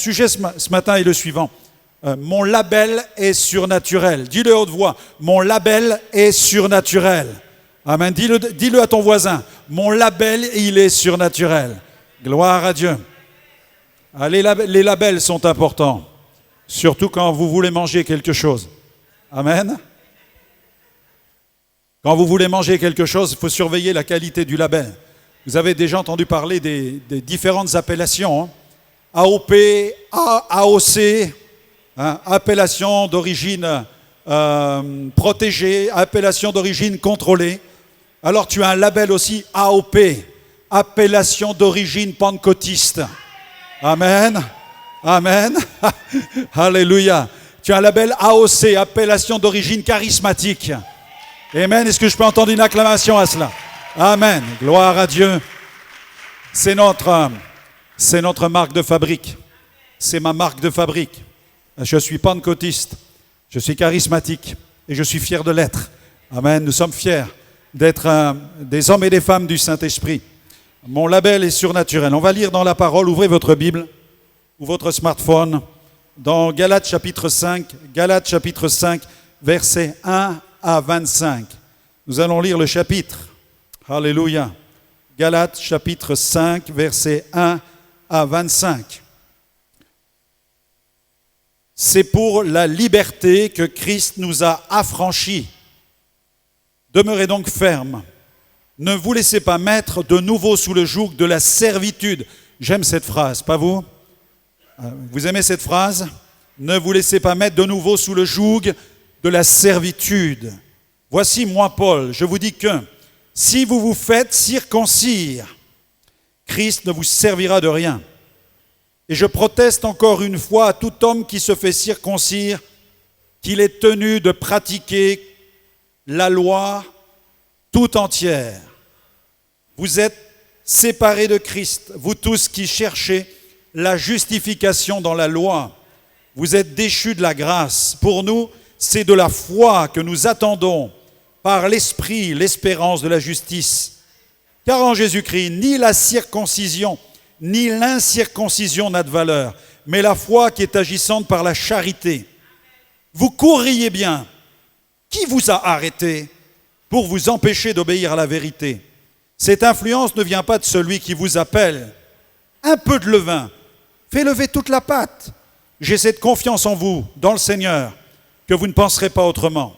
sujet ce matin est le suivant. Mon label est surnaturel. Dis-le à haute voix. Mon label est surnaturel. Amen. Dis-le à ton voisin. Mon label, il est surnaturel. Gloire à Dieu. Les labels sont importants. Surtout quand vous voulez manger quelque chose. Amen. Quand vous voulez manger quelque chose, il faut surveiller la qualité du label. Vous avez déjà entendu parler des différentes appellations. AOP, AOC, appellation d'origine protégée, appellation d'origine contrôlée. Alors tu as un label aussi AOP, appellation d'origine pentecôtiste. Amen. Amen. Alléluia. Tu as un label AOC, appellation d'origine charismatique. Amen. Est-ce que je peux entendre une acclamation à cela? Amen. Gloire à Dieu. C'est notre marque de fabrique. C'est ma marque de fabrique. Je suis pentecôtiste. Je suis charismatique. Et je suis fier de l'être. Amen. Nous sommes fiers d'être des hommes et des femmes du Saint-Esprit. Mon label est surnaturel. On va lire dans la parole. Ouvrez votre Bible ou votre smartphone dans Galates chapitre 5. Galates chapitre 5, versets 1 à 25. Nous allons lire le chapitre. Alléluia. Galates chapitre 5, versets 1 à 25. C'est pour la liberté que Christ nous a affranchis. Demeurez donc fermes. Ne vous laissez pas mettre de nouveau sous le joug de la servitude. J'aime cette phrase, pas vous? Vous aimez cette phrase? Ne vous laissez pas mettre de nouveau sous le joug de la servitude. Voici moi, Paul, je vous dis que si vous vous faites circoncire, Christ ne vous servira de rien. Et je proteste encore une fois à tout homme qui se fait circoncire qu'il est tenu de pratiquer la loi tout entière. Vous êtes séparés de Christ, vous tous qui cherchez la justification dans la loi. Vous êtes déchus de la grâce. Pour nous, c'est de la foi que nous attendons par l'Esprit, l'espérance de la justice. Car en Jésus-Christ, ni la circoncision, ni l'incirconcision n'a de valeur, mais la foi qui est agissante par la charité. Vous courriez bien. Qui vous a arrêté pour vous empêcher d'obéir à la vérité? Cette influence ne vient pas de celui qui vous appelle. Un peu de levain fait lever toute la pâte. J'ai cette confiance en vous, dans le Seigneur, que vous ne penserez pas autrement.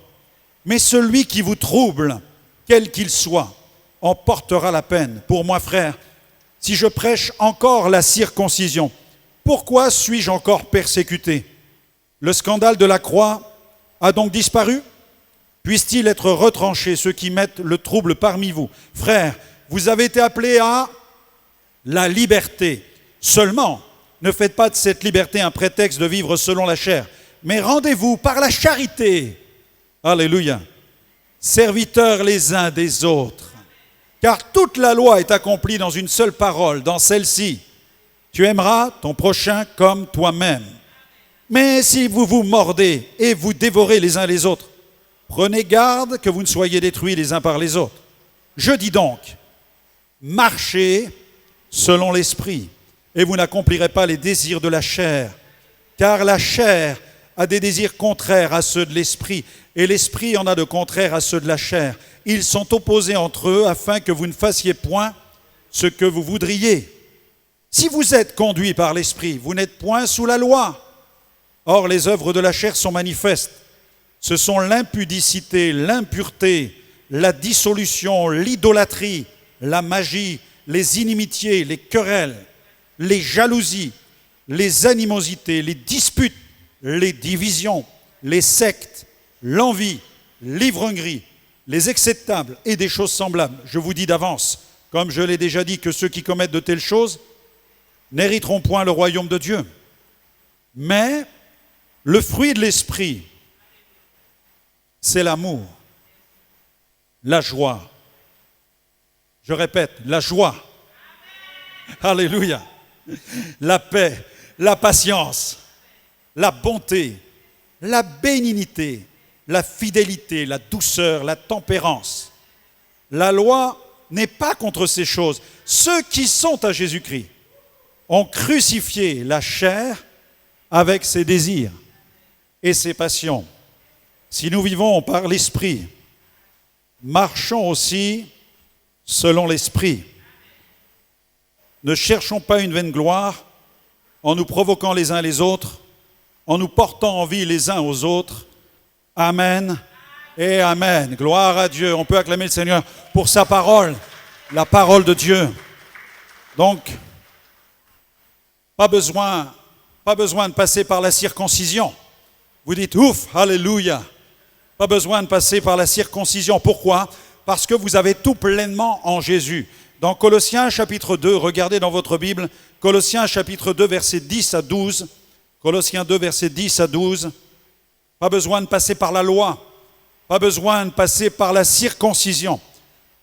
Mais celui qui vous trouble, quel qu'il soit, en portera la peine. Pour moi, frère, si je prêche encore la circoncision, pourquoi suis-je encore persécuté? Le scandale de la croix a donc disparu? Puisse-t-il être retranché, ceux qui mettent le trouble parmi vous? Frères, vous avez été appelés à la liberté. Seulement, ne faites pas de cette liberté un prétexte de vivre selon la chair, mais rendez-vous par la charité. Alléluia. Serviteurs les uns des autres. Car toute la loi est accomplie dans une seule parole, dans celle-ci. Tu aimeras ton prochain comme toi-même. Mais si vous vous mordez et vous dévorez les uns les autres, prenez garde que vous ne soyez détruits les uns par les autres. Je dis donc, marchez selon l'esprit, et vous n'accomplirez pas les désirs de la chair, car la chair a des désirs contraires à ceux de l'esprit, et l'esprit en a de contraires à ceux de la chair. Ils sont opposés entre eux afin que vous ne fassiez point ce que vous voudriez. Si vous êtes conduits par l'esprit, vous n'êtes point sous la loi. Or, les œuvres de la chair sont manifestes. Ce sont l'impudicité, l'impureté, la dissolution, l'idolâtrie, la magie, les inimitiés, les querelles, les jalousies, les animosités, les disputes, les divisions, les sectes, l'envie, l'ivrognerie, les excès de table et des choses semblables. Je vous dis d'avance, comme je l'ai déjà dit, que ceux qui commettent de telles choses n'hériteront point le royaume de Dieu. Mais le fruit de l'esprit, c'est l'amour, la joie. Je répète, la joie. Alléluia. La paix, la patience, la bonté, la bénignité, la fidélité, la douceur, la tempérance. La loi n'est pas contre ces choses. Ceux qui sont à Jésus-Christ ont crucifié la chair avec ses désirs et ses passions. Si nous vivons par l'Esprit, marchons aussi selon l'Esprit. Ne cherchons pas une vaine gloire en nous provoquant les uns les autres, en nous portant envie les uns aux autres. Amen et Amen. Gloire à Dieu. On peut acclamer le Seigneur pour sa parole, la parole de Dieu. Donc, pas besoin de passer par la circoncision. Vous dites ouf, alléluia. Pas besoin de passer par la circoncision. Pourquoi ? Parce que vous avez tout pleinement en Jésus. Dans Colossiens chapitre 2, regardez dans votre Bible, Colossiens chapitre 2, versets 10 à 12. Colossiens 2, versets 10 à 12. Pas besoin de passer par la loi. Pas besoin de passer par la circoncision.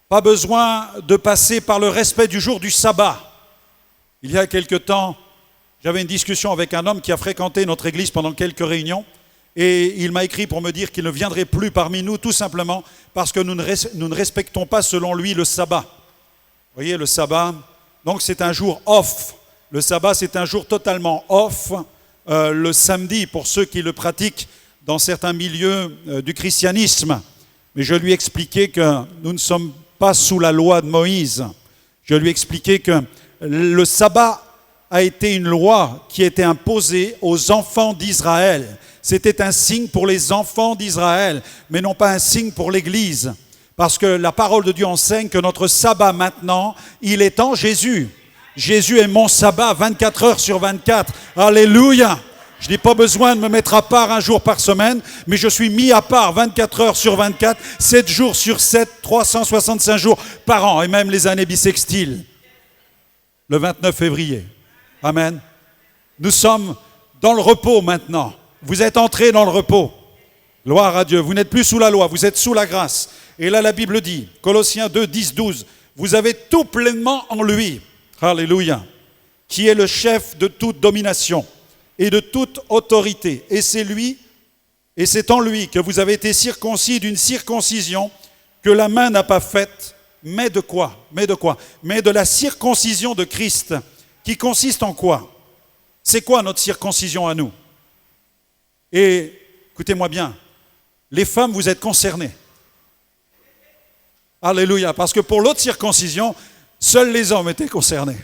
Pas besoin de passer par le respect du jour du sabbat. Il y a quelque temps, j'avais une discussion avec un homme qui a fréquenté notre église pendant quelques réunions et il m'a écrit pour me dire qu'il ne viendrait plus parmi nous tout simplement parce que nous ne respectons pas selon lui le sabbat. Vous voyez, le sabbat, donc c'est un jour off. Le sabbat, c'est un jour totalement off. Le samedi, pour ceux qui le pratiquent dans certains milieux du christianisme. Mais je lui ai expliqué que nous ne sommes pas sous la loi de Moïse. Je lui ai expliqué que le sabbat a été une loi qui a été imposée aux enfants d'Israël. C'était un signe pour les enfants d'Israël, mais non pas un signe pour l'Église. Parce que la parole de Dieu enseigne que notre sabbat maintenant, il est en Jésus. Jésus est mon sabbat 24 heures sur 24. Alléluia! Je n'ai pas besoin de me mettre à part un jour par semaine, mais je suis mis à part 24 heures sur 24, 7 jours sur 7, 365 jours par an, et même les années bissextiles. Le 29 février. Amen. Nous sommes dans le repos maintenant. Vous êtes entrés dans le repos. Gloire à Dieu. Vous n'êtes plus sous la loi, vous êtes sous la grâce. Et là, la Bible dit, Colossiens 2, 10, 12, vous avez tout pleinement en lui. Alléluia. Qui est le chef de toute domination et de toute autorité. Et c'est lui, et c'est en lui que vous avez été circoncis d'une circoncision que la main n'a pas faite. Mais de quoi ? Mais de la circoncision de Christ, qui consiste en quoi ? C'est quoi notre circoncision à nous ? Et écoutez-moi bien, les femmes, vous êtes concernées. Alléluia, parce que pour l'autre circoncision, seuls les hommes étaient concernés.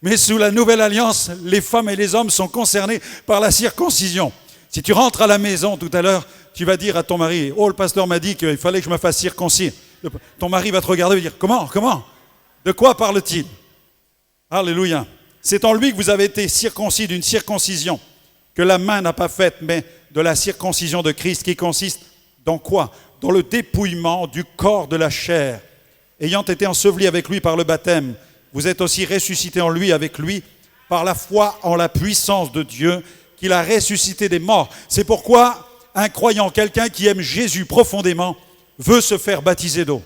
Mais sous la nouvelle alliance, les femmes et les hommes sont concernés par la circoncision. Si tu rentres à la maison tout à l'heure, tu vas dire à ton mari, « Oh, le pasteur m'a dit qu'il fallait que je me fasse circoncire. » Ton mari va te regarder et dire, « Comment ? De quoi parle-t-il » Alléluia. C'est en lui que vous avez été circoncis d'une circoncision que la main n'a pas faite, mais de la circoncision de Christ qui consiste dans quoi ? Dans le dépouillement du corps de la chair. Ayant été ensevelis avec lui par le baptême, vous êtes aussi ressuscités en lui, avec lui, par la foi en la puissance de Dieu, qu'il a ressuscité des morts. C'est pourquoi un croyant, quelqu'un qui aime Jésus profondément, veut se faire baptiser d'eau.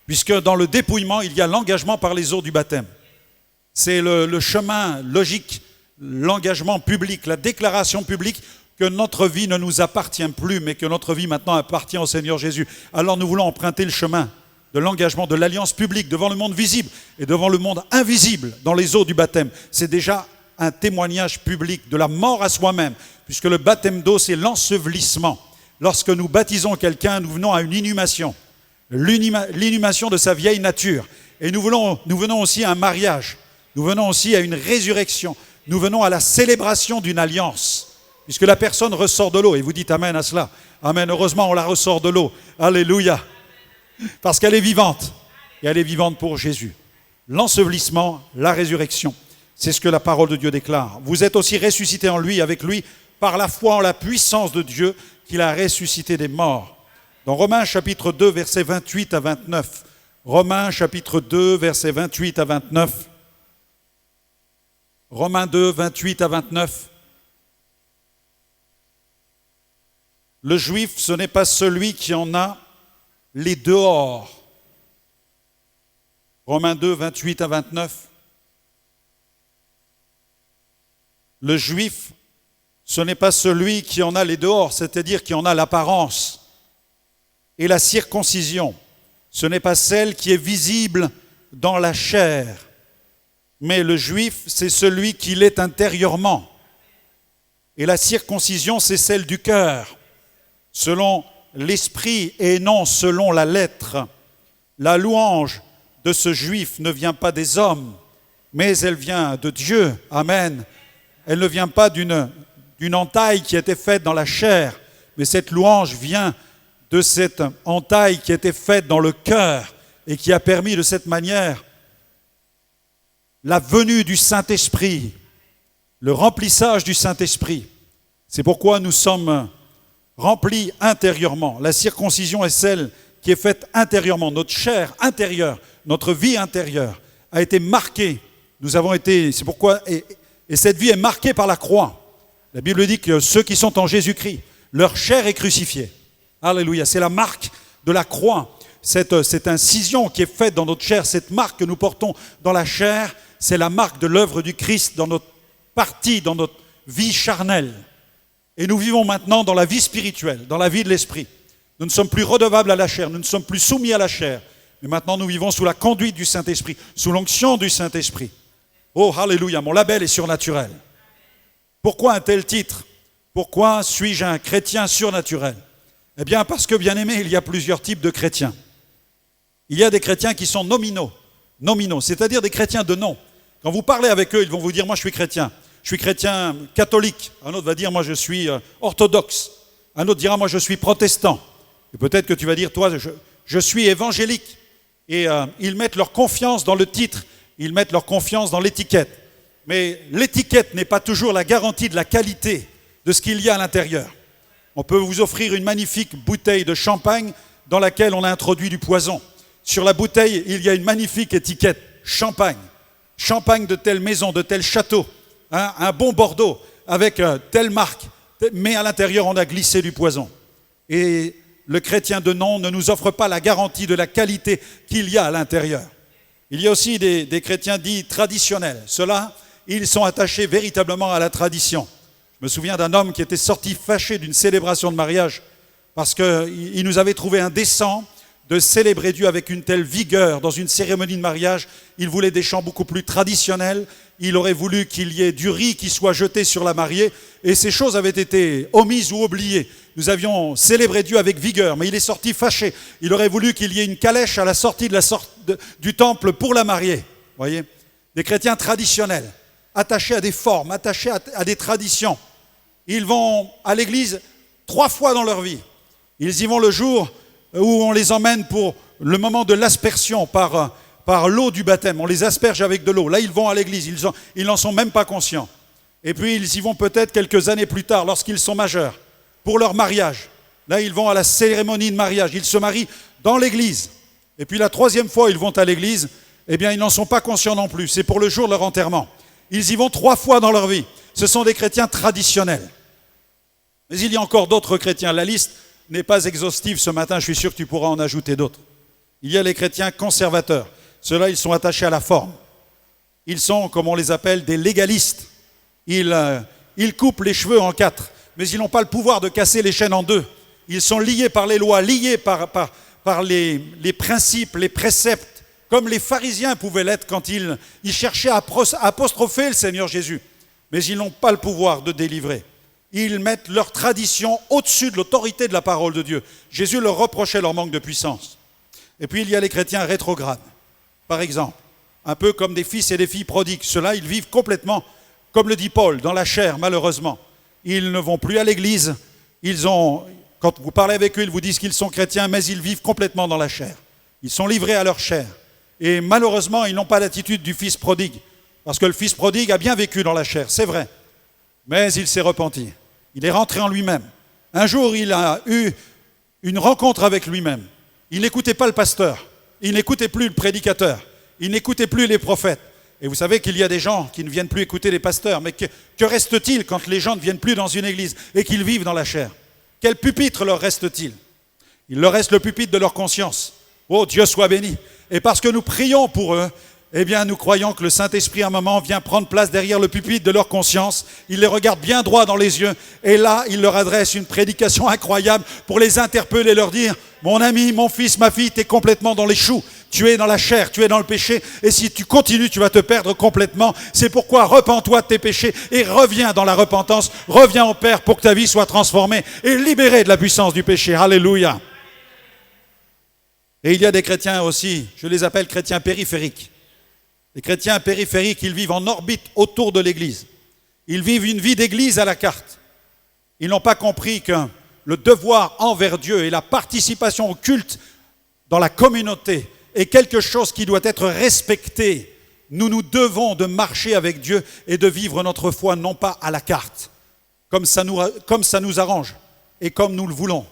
Puisque dans le dépouillement, il y a l'engagement par les eaux du baptême. C'est le chemin logique, l'engagement public, la déclaration publique que notre vie ne nous appartient plus, mais que notre vie maintenant appartient au Seigneur Jésus. Alors nous voulons emprunter le chemin de l'engagement, de l'alliance publique devant le monde visible et devant le monde invisible dans les eaux du baptême. C'est déjà un témoignage public de la mort à soi-même, puisque le baptême d'eau, c'est l'ensevelissement. Lorsque nous baptisons quelqu'un, nous venons à une inhumation, l'inhumation de sa vieille nature. Et nous venons aussi à un mariage, nous venons aussi à une résurrection, nous venons à la célébration d'une alliance, puisque la personne ressort de l'eau. Et vous dites amen à cela. Amen, heureusement on la ressort de l'eau. Alléluia. Parce qu'elle est vivante, et elle est vivante pour Jésus. L'ensevelissement, la résurrection, c'est ce que la parole de Dieu déclare. Vous êtes aussi ressuscités en lui, avec lui, par la foi en la puissance de Dieu qu'il a ressuscité des morts. Dans Romains chapitre 2, versets 28 à 29. Romains chapitre 2, versets 28 à 29. Romains 2, 28 à 29. Le juif, ce n'est pas celui qui en a les dehors. Romains 2, 28 à 29. Le juif, ce n'est pas celui qui en a les dehors, c'est-à-dire qui en a l'apparence. Et la circoncision, ce n'est pas celle qui est visible dans la chair, mais le juif, c'est celui qui l'est intérieurement. Et la circoncision, c'est celle du cœur, selon l'esprit et non selon la lettre. La louange de ce juif ne vient pas des hommes, mais elle vient de Dieu. Amen. Elle ne vient pas d'une entaille qui a été faite dans la chair, mais cette louange vient de cette entaille qui a été faite dans le cœur et qui a permis de cette manière la venue du Saint-Esprit, le remplissage du Saint-Esprit. C'est pourquoi nous sommes remplis intérieurement. La circoncision est celle qui est faite intérieurement. Notre chair intérieure, notre vie intérieure a été marquée. Nous avons été, c'est pourquoi, et cette vie est marquée par la croix. La Bible dit que ceux qui sont en Jésus-Christ, leur chair est crucifiée. Alléluia, c'est la marque de la croix. Cette incision qui est faite dans notre chair, cette marque que nous portons dans la chair, c'est la marque de l'œuvre du Christ dans notre partie, dans notre vie charnelle. Et nous vivons maintenant dans la vie spirituelle, dans la vie de l'esprit. Nous ne sommes plus redevables à la chair, nous ne sommes plus soumis à la chair. Mais maintenant nous vivons sous la conduite du Saint-Esprit, sous l'onction du Saint-Esprit. Oh, alléluia, mon label est surnaturel. Pourquoi un tel titre? Pourquoi suis-je un chrétien surnaturel? Eh bien parce que, bien aimé, il y a plusieurs types de chrétiens. Il y a des chrétiens qui sont nominaux, c'est-à-dire des chrétiens de nom. Quand vous parlez avec eux, ils vont vous dire « moi je suis chrétien catholique ». Un autre va dire « moi je suis orthodoxe ». Un autre dira « moi je suis protestant ». Et peut-être que tu vas dire « toi je suis évangélique ». Et ils mettent leur confiance dans le titre, ils mettent leur confiance dans l'étiquette. Mais l'étiquette n'est pas toujours la garantie de la qualité de ce qu'il y a à l'intérieur. On peut vous offrir une magnifique bouteille de champagne dans laquelle on a introduit du poison. Sur la bouteille, il y a une magnifique étiquette « champagne ». Champagne de telle maison, de tel château, hein, un bon Bordeaux avec telle marque, mais à l'intérieur on a glissé du poison. Et le chrétien de nom ne nous offre pas la garantie de la qualité qu'il y a à l'intérieur. Il y a aussi des chrétiens dits traditionnels. Ceux-là, ils sont attachés véritablement à la tradition. Je me souviens d'un homme qui était sorti fâché d'une célébration de mariage parce qu'il nous avait trouvé indécent de célébrer Dieu avec une telle vigueur dans une cérémonie de mariage. Il voulait des chants beaucoup plus traditionnels. Il aurait voulu qu'il y ait du riz qui soit jeté sur la mariée. Et ces choses avaient été omises ou oubliées. Nous avions célébré Dieu avec vigueur, mais il est sorti fâché. Il aurait voulu qu'il y ait une calèche à la sortie du temple pour la mariée. Voyez, des chrétiens traditionnels, attachés à des formes, attachés à des traditions. Ils vont à l'église 3 fois dans leur vie. Ils y vont le jour où on les emmène pour le moment de l'aspersion par l'eau du baptême. On les asperge avec de l'eau. Là, ils vont à l'église. Ils n'en sont même pas conscients. Et puis, ils y vont peut-être quelques années plus tard, lorsqu'ils sont majeurs, pour leur mariage. Là, ils vont à la cérémonie de mariage. Ils se marient dans l'église. Et puis, la 3e fois, ils vont à l'église. Eh bien, ils n'en sont pas conscients non plus. C'est pour le jour de leur enterrement. Ils y vont 3 fois dans leur vie. Ce sont des chrétiens traditionnels. Mais il y a encore d'autres chrétiens. La liste n'est pas exhaustive ce matin, je suis sûr que tu pourras en ajouter d'autres. Il y a les chrétiens conservateurs. Ceux-là, ils sont attachés à la forme. Ils sont, comme on les appelle, des légalistes. Ils coupent les cheveux en 4, mais ils n'ont pas le pouvoir de casser les chaînes en 2. Ils sont liés par les lois, liés par les principes, les préceptes, comme les pharisiens pouvaient l'être quand ils cherchaient à apostropher le Seigneur Jésus. Mais ils n'ont pas le pouvoir de délivrer. Ils mettent leur tradition au-dessus de l'autorité de la parole de Dieu. Jésus leur reprochait leur manque de puissance. Et puis il y a les chrétiens rétrogrades, par exemple, un peu comme des fils et des filles prodigues. Ceux-là, ils vivent complètement, comme le dit Paul, dans la chair, malheureusement. Ils ne vont plus à l'église. Quand vous parlez avec eux, ils vous disent qu'ils sont chrétiens, mais ils vivent complètement dans la chair. Ils sont livrés à leur chair. Et malheureusement, ils n'ont pas l'attitude du fils prodigue. Parce que le fils prodigue a bien vécu dans la chair, c'est vrai. Mais il s'est repenti. Il est rentré en lui-même. Un jour, il a eu une rencontre avec lui-même. Il n'écoutait pas le pasteur. Il n'écoutait plus le prédicateur. Il n'écoutait plus les prophètes. Et vous savez qu'il y a des gens qui ne viennent plus écouter les pasteurs. Mais que reste-t-il quand les gens ne viennent plus dans une église et qu'ils vivent dans la chair? Quel pupitre leur reste-t-il? Il leur reste le pupitre de leur conscience. Oh, Dieu soit béni. Et parce que nous prions pour eux, Eh bien, nous croyons que le Saint-Esprit, à un moment, vient prendre place derrière le pupitre de leur conscience. Il les regarde bien droit dans les yeux. Et là, il leur adresse une prédication incroyable pour les interpeller et leur dire « Mon ami, mon fils, ma fille, tu es complètement dans les choux. Tu es dans la chair, tu es dans le péché. Et si tu continues, tu vas te perdre complètement. C'est pourquoi repens-toi de tes péchés et reviens dans la repentance. Reviens au Père pour que ta vie soit transformée et libérée de la puissance du péché. » Alléluia. Et il y a des chrétiens aussi, je les appelle chrétiens périphériques. Les chrétiens périphériques, ils vivent en orbite autour de l'Église. Ils vivent une vie d'Église à la carte. Ils n'ont pas compris que le devoir envers Dieu et la participation au culte dans la communauté est quelque chose qui doit être respecté. Nous nous devons de marcher avec Dieu et de vivre notre foi non pas à la carte, comme ça nous arrange et comme nous le voulons.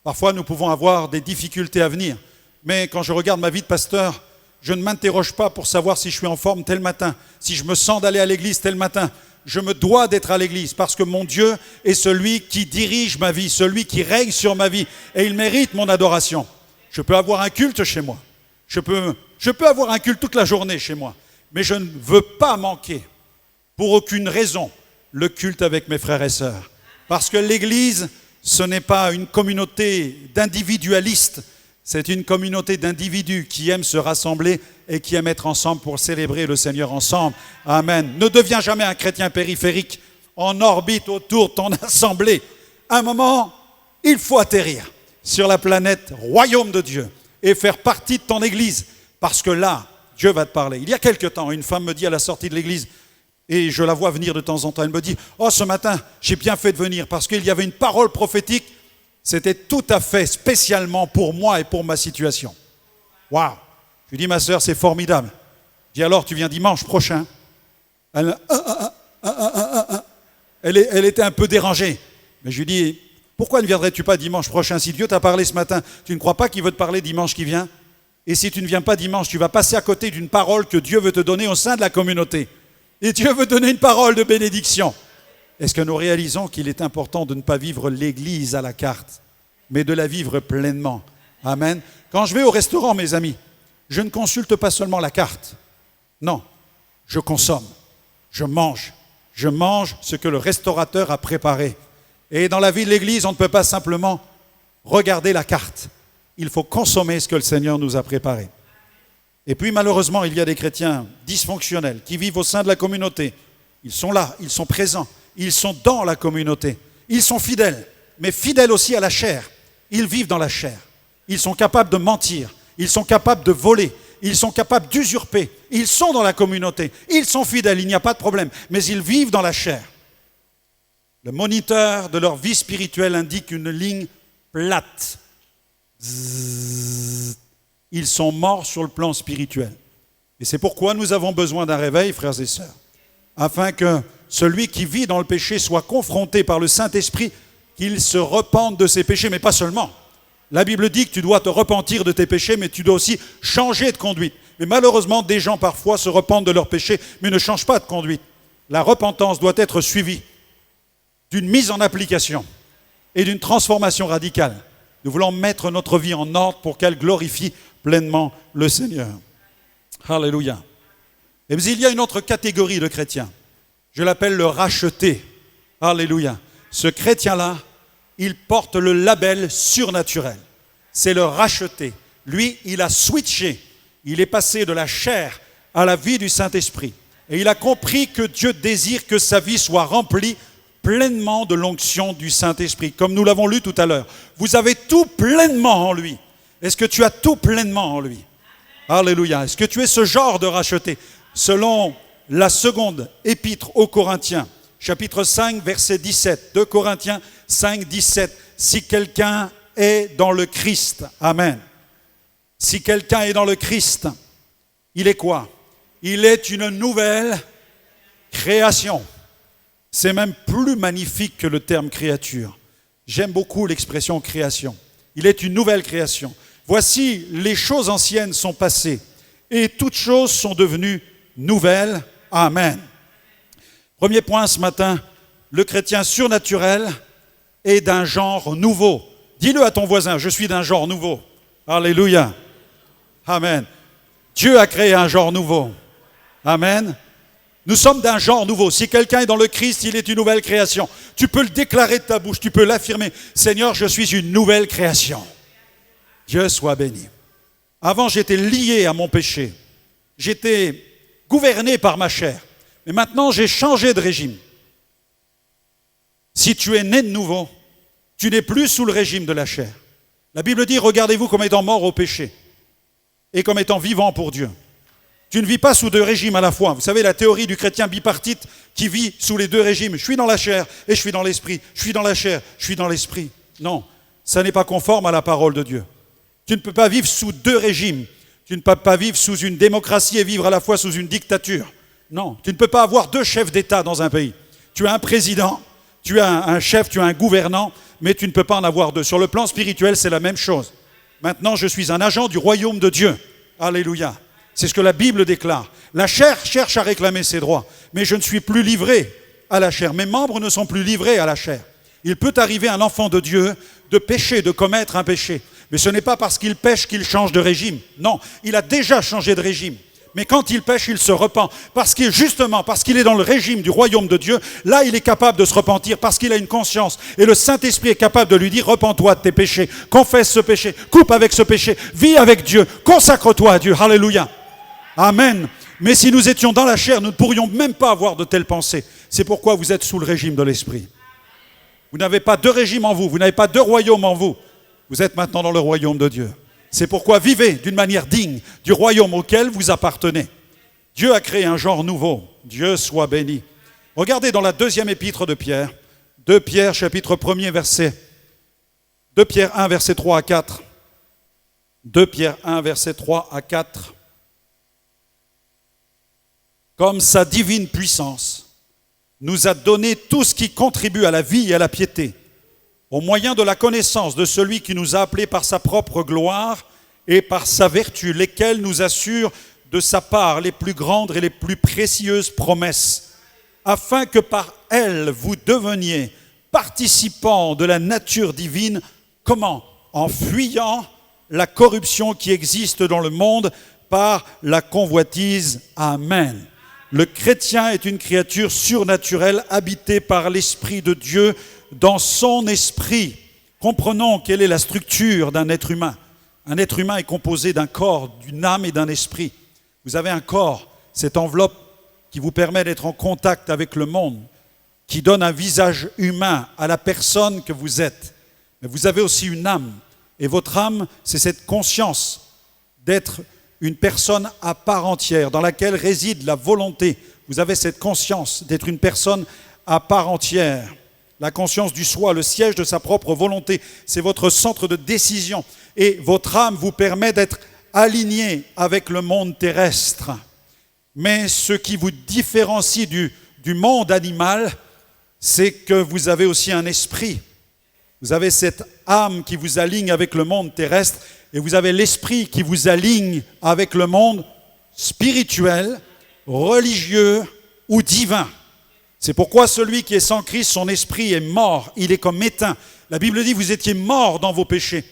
Parfois, nous pouvons avoir des difficultés à venir, mais quand je regarde ma vie de pasteur, je ne m'interroge pas pour savoir si je suis en forme tel matin, si je me sens d'aller à l'église tel matin. Je me dois d'être à l'église parce que mon Dieu est celui qui dirige ma vie, celui qui règne sur ma vie et il mérite mon adoration. Je peux avoir un culte chez moi. Je peux avoir un culte toute la journée chez moi, mais je ne veux pas manquer, pour aucune raison, le culte avec mes frères et sœurs. Parce que l'église, ce n'est pas une communauté d'individualistes, c'est une communauté d'individus qui aiment se rassembler et qui aiment être ensemble pour célébrer le Seigneur ensemble. Amen. Ne deviens jamais un chrétien périphérique en orbite autour de ton assemblée. À un moment, il faut atterrir sur la planète royaume de Dieu et faire partie de ton église. Parce que là, Dieu va te parler. Il y a quelque temps, une femme me dit à la sortie de l'église, et je la vois venir de temps en temps, elle me dit « Oh, ce matin, j'ai bien fait de venir parce qu'il y avait une parole prophétique. C'était tout à fait spécialement pour moi et pour ma situation. » Waouh! Je lui dis, ma sœur, c'est formidable. Je dis, alors, tu viens dimanche prochain? Elle était un peu dérangée. Mais je lui dis, pourquoi ne viendrais-tu pas dimanche prochain? Si Dieu t'a parlé ce matin, tu ne crois pas qu'il veut te parler dimanche qui vient? Et si tu ne viens pas dimanche, tu vas passer à côté d'une parole que Dieu veut te donner au sein de la communauté. Et Dieu veut donner une parole de bénédiction. Est-ce que nous réalisons qu'il est important de ne pas vivre l'Église à la carte, mais de la vivre pleinement? Amen. Quand je vais au restaurant, mes amis, je ne consulte pas seulement la carte. Non, je consomme, je mange ce que le restaurateur a préparé. Et dans la vie de l'Église, on ne peut pas simplement regarder la carte. Il faut consommer ce que le Seigneur nous a préparé. Et puis malheureusement, il y a des chrétiens dysfonctionnels qui vivent au sein de la communauté. Ils sont là, ils sont présents, ils sont dans la communauté. Ils sont fidèles, mais fidèles aussi à la chair. Ils vivent dans la chair. Ils sont capables de mentir. Ils sont capables de voler. Ils sont capables d'usurper. Ils sont dans la communauté. Ils sont fidèles, il n'y a pas de problème. Mais ils vivent dans la chair. Le moniteur de leur vie spirituelle indique une ligne plate. Zzzz. Ils sont morts sur le plan spirituel. Et c'est pourquoi nous avons besoin d'un réveil, frères et sœurs, afin que celui qui vit dans le péché soit confronté par le Saint-Esprit, qu'il se repente de ses péchés, mais pas seulement. La Bible dit que tu dois te repentir de tes péchés, mais tu dois aussi changer de conduite. Mais malheureusement, des gens parfois se repentent de leurs péchés, mais ne changent pas de conduite. La repentance doit être suivie d'une mise en application et d'une transformation radicale. Nous voulons mettre notre vie en ordre pour qu'elle glorifie pleinement le Seigneur. Alléluia. Et puis il y a une autre catégorie de chrétiens. Je l'appelle le racheté. Alléluia. Ce chrétien-là, il porte le label surnaturel. C'est le racheté. Lui, il a switché. Il est passé de la chair à la vie du Saint-Esprit. Et il a compris que Dieu désire que sa vie soit remplie pleinement de l'onction du Saint-Esprit. Comme nous l'avons lu tout à l'heure. Vous avez tout pleinement en lui. Est-ce que tu as tout pleinement en lui? Alléluia. Est-ce que tu es ce genre de racheté? Selon la seconde épître aux Corinthiens, chapitre 5, verset 17. 2 Corinthiens 5, 17. Si quelqu'un est dans le Christ, amen. Si quelqu'un est dans le Christ, il est quoi? Il est une nouvelle création. C'est même plus magnifique que le terme créature. J'aime beaucoup l'expression création. Il est une nouvelle création. Voici, les choses anciennes sont passées et toutes choses sont devenues nouvelles. Amen. Premier point ce matin, le chrétien surnaturel est d'un genre nouveau. Dis-le à ton voisin, je suis d'un genre nouveau. Alléluia. Amen. Dieu a créé un genre nouveau. Amen. Nous sommes d'un genre nouveau. Si quelqu'un est dans le Christ, il est une nouvelle création. Tu peux le déclarer de ta bouche, tu peux l'affirmer. Seigneur, je suis une nouvelle création. Dieu soit béni. Avant, j'étais lié à mon péché. J'étais gouverné par ma chair. Mais maintenant, j'ai changé de régime. Si tu es né de nouveau, tu n'es plus sous le régime de la chair. La Bible dit, regardez-vous comme étant mort au péché et comme étant vivant pour Dieu. Tu ne vis pas sous deux régimes à la fois. Vous savez, la théorie du chrétien bipartite qui vit sous les deux régimes. Je suis dans la chair et je suis dans l'esprit. Je suis dans la chair, je suis dans l'esprit. Non, ça n'est pas conforme à la parole de Dieu. Tu ne peux pas vivre sous deux régimes. Tu ne peux pas vivre sous une démocratie et vivre à la fois sous une dictature. Non, tu ne peux pas avoir deux chefs d'État dans un pays. Tu as un président, tu as un chef, tu as un gouvernant, mais tu ne peux pas en avoir deux. Sur le plan spirituel, c'est la même chose. Maintenant, je suis un agent du royaume de Dieu. Alléluia. C'est ce que la Bible déclare. La chair cherche à réclamer ses droits, mais je ne suis plus livré à la chair. Mes membres ne sont plus livrés à la chair. Il peut arriver à un enfant de Dieu de pécher, de commettre un péché. Mais ce n'est pas parce qu'il pêche qu'il change de régime. Non, il a déjà changé de régime. Mais quand il pêche, il se repent. Parce qu'il est dans le régime du royaume de Dieu, là, il est capable de se repentir parce qu'il a une conscience. Et le Saint-Esprit est capable de lui dire, repens-toi de tes péchés, confesse ce péché, coupe avec ce péché, vis avec Dieu, consacre-toi à Dieu. Alléluia. Amen. Mais si nous étions dans la chair, nous ne pourrions même pas avoir de telles pensées. C'est pourquoi vous êtes sous le régime de l'Esprit. Vous n'avez pas deux régimes en vous, vous n'avez pas deux royaumes en vous. Vous êtes maintenant dans le royaume de Dieu. C'est pourquoi vivez d'une manière digne du royaume auquel vous appartenez. Dieu a créé un genre nouveau. Dieu soit béni. Regardez dans la deuxième épître de Pierre, 2 Pierre chapitre 1er verset, 2 Pierre 1 verset 3 à 4. 2 Pierre 1 verset 3 à 4. Comme sa divine puissance nous a donné tout ce qui contribue à la vie et à la piété, au moyen de la connaissance de celui qui nous a appelés par sa propre gloire et par sa vertu, lesquels nous assurent de sa part les plus grandes et les plus précieuses promesses, afin que par elles vous deveniez participants de la nature divine. Comment ? En fuyant la corruption qui existe dans le monde par la convoitise. Amen. Le chrétien est une créature surnaturelle habitée par l'Esprit de Dieu dans son esprit. Comprenons quelle est la structure d'un être humain. Un être humain est composé d'un corps, d'une âme et d'un esprit. Vous avez un corps, cette enveloppe qui vous permet d'être en contact avec le monde, qui donne un visage humain à la personne que vous êtes. Mais vous avez aussi une âme. Et votre âme, c'est cette conscience d'être une personne à part entière, dans laquelle réside la volonté. Vous avez cette conscience d'être une personne à part entière. La conscience du soi, le siège de sa propre volonté, c'est votre centre de décision. Et votre âme vous permet d'être aligné avec le monde terrestre. Mais ce qui vous différencie du monde animal, c'est que vous avez aussi un esprit. Vous avez cette âme qui vous aligne avec le monde terrestre et vous avez l'esprit qui vous aligne avec le monde spirituel, religieux ou divin. C'est pourquoi celui qui est sans Christ, son esprit est mort, il est comme éteint. La Bible dit, vous étiez morts dans vos péchés.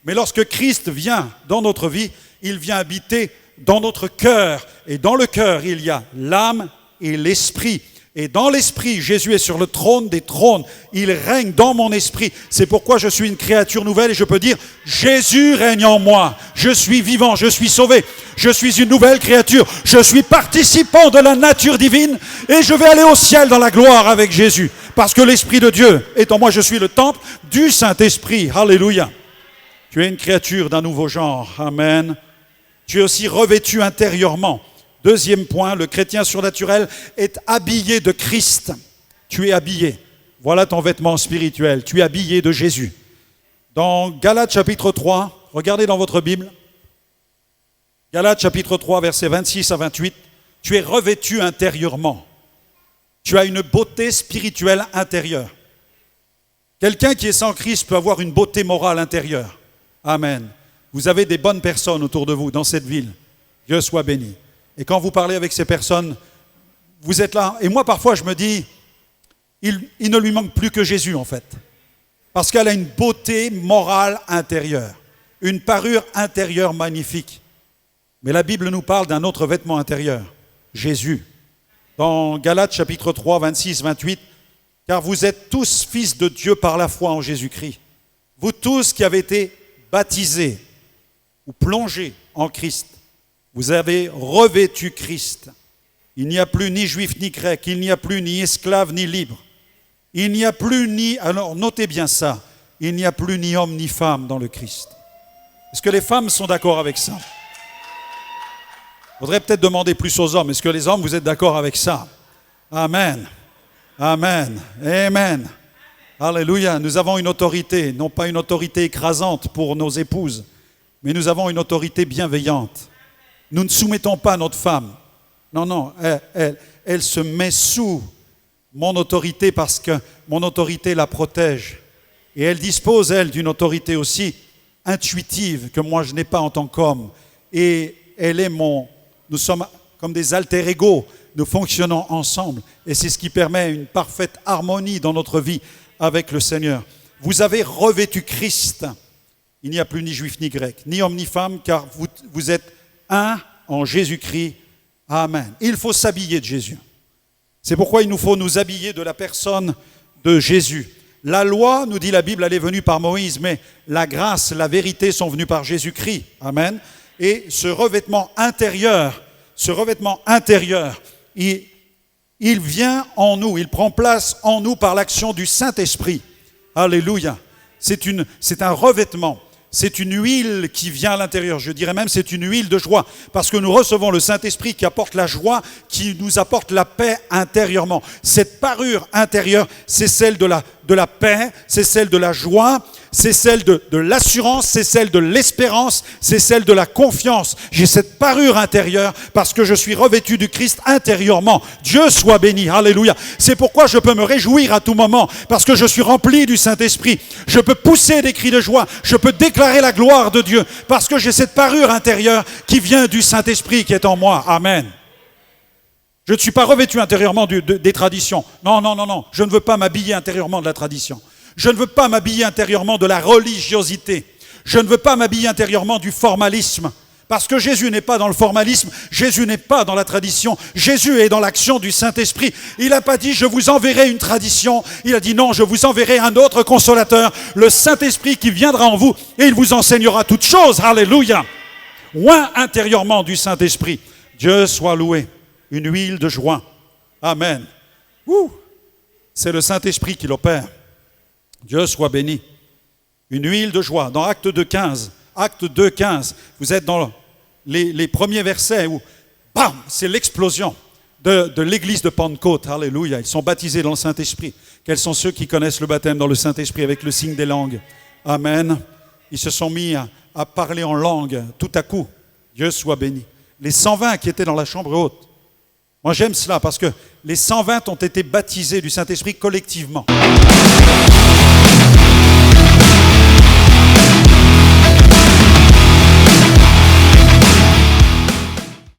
Mais lorsque Christ vient dans notre vie, il vient habiter dans notre cœur. Et dans le cœur, il y a l'âme et l'esprit. Et dans l'esprit, Jésus est sur le trône des trônes. Il règne dans mon esprit. C'est pourquoi je suis une créature nouvelle et je peux dire, Jésus règne en moi. Je suis vivant, je suis sauvé. Je suis une nouvelle créature. Je suis participant de la nature divine et je vais aller au ciel dans la gloire avec Jésus. Parce que l'Esprit de Dieu est en moi. Je suis le temple du Saint-Esprit. Alléluia. Tu es une créature d'un nouveau genre. Amen. Tu es aussi revêtu intérieurement. Deuxième point, le chrétien surnaturel est habillé de Christ. Tu es habillé. Voilà ton vêtement spirituel. Tu es habillé de Jésus. Dans Galates chapitre 3, regardez dans votre Bible. Galates chapitre 3, versets 26 à 28. Tu es revêtu intérieurement. Tu as une beauté spirituelle intérieure. Quelqu'un qui est sans Christ peut avoir une beauté morale intérieure. Amen. Vous avez des bonnes personnes autour de vous dans cette ville. Dieu soit béni. Et quand vous parlez avec ces personnes, vous êtes là. Et moi, parfois, je me dis, il ne lui manque plus que Jésus, en fait. Parce qu'elle a une beauté morale intérieure. Une parure intérieure magnifique. Mais la Bible nous parle d'un autre vêtement intérieur. Jésus. Dans Galates chapitre 3, 26, 28, « Car vous êtes tous fils de Dieu par la foi en Jésus-Christ. Vous tous qui avez été baptisés ou plongés en Christ, vous avez revêtu Christ. Il n'y a plus ni juif ni grec, il n'y a plus ni esclave ni libre. Il n'y a plus ni, alors notez bien ça, il n'y a plus ni homme ni femme dans le Christ. » Est-ce que les femmes sont d'accord avec ça? Il faudrait peut-être demander plus aux hommes. Est-ce que les hommes, vous êtes d'accord avec ça? Amen. Amen. Amen. Alléluia. Nous avons une autorité, non pas une autorité écrasante pour nos épouses, mais nous avons une autorité bienveillante. Nous ne soumettons pas notre femme. Non, non, elle se met sous mon autorité parce que mon autorité la protège. Et elle dispose, elle, d'une autorité aussi intuitive que moi je n'ai pas en tant qu'homme. Et elle est nous sommes comme des alter ego, nous fonctionnons ensemble. Et c'est ce qui permet une parfaite harmonie dans notre vie avec le Seigneur. Vous avez revêtu Christ. Il n'y a plus ni juif ni grec, ni homme ni femme, car vous êtes un en Jésus-Christ. Amen. Il faut s'habiller de Jésus. C'est pourquoi il nous faut nous habiller de la personne de Jésus. La loi, nous dit la Bible, elle est venue par Moïse, mais la grâce, la vérité sont venues par Jésus-Christ. Amen. Et ce revêtement intérieur, il vient en nous, il prend place en nous par l'action du Saint-Esprit. Alléluia. C'est un revêtement. C'est une huile qui vient à l'intérieur. Je dirais même c'est une huile de joie. Parce que nous recevons le Saint-Esprit qui apporte la joie, qui nous apporte la paix intérieurement. Cette parure intérieure, c'est celle de la paix, c'est celle de la joie, c'est celle de l'assurance, c'est celle de l'espérance, c'est celle de la confiance. J'ai cette parure intérieure parce que je suis revêtu du Christ intérieurement. Dieu soit béni. Alléluia. C'est pourquoi je peux me réjouir à tout moment parce que je suis rempli du Saint-Esprit. Je peux pousser des cris de joie. Je peux déclarer la gloire de Dieu parce que j'ai cette parure intérieure qui vient du Saint-Esprit qui est en moi. Amen. Je ne suis pas revêtu intérieurement des traditions. Non, non, non, non. Je ne veux pas m'habiller intérieurement de la tradition. Je ne veux pas m'habiller intérieurement de la religiosité. Je ne veux pas m'habiller intérieurement du formalisme. Parce que Jésus n'est pas dans le formalisme, Jésus n'est pas dans la tradition, Jésus est dans l'action du Saint-Esprit. Il n'a pas dit « je vous enverrai une tradition », il a dit « non, je vous enverrai un autre consolateur, le Saint-Esprit qui viendra en vous et il vous enseignera toutes choses. » Alléluia. Oint intérieurement du Saint-Esprit. Dieu soit loué. Une huile de joie. Amen. C'est le Saint-Esprit qui l'opère. Dieu soit béni. Une huile de joie. Dans Acte 2.15, Acte 2.15, vous êtes dans les premiers versets où, bam, c'est l'explosion de l'église de Pentecôte. Alléluia. Ils sont baptisés dans le Saint-Esprit. Quels sont ceux qui connaissent le baptême dans le Saint-Esprit avec le signe des langues? Amen. Ils se sont mis à parler en langue tout à coup. Dieu soit béni. Les 120 qui étaient dans la chambre haute. Moi j'aime cela parce que les 120 ont été baptisés du Saint-Esprit collectivement.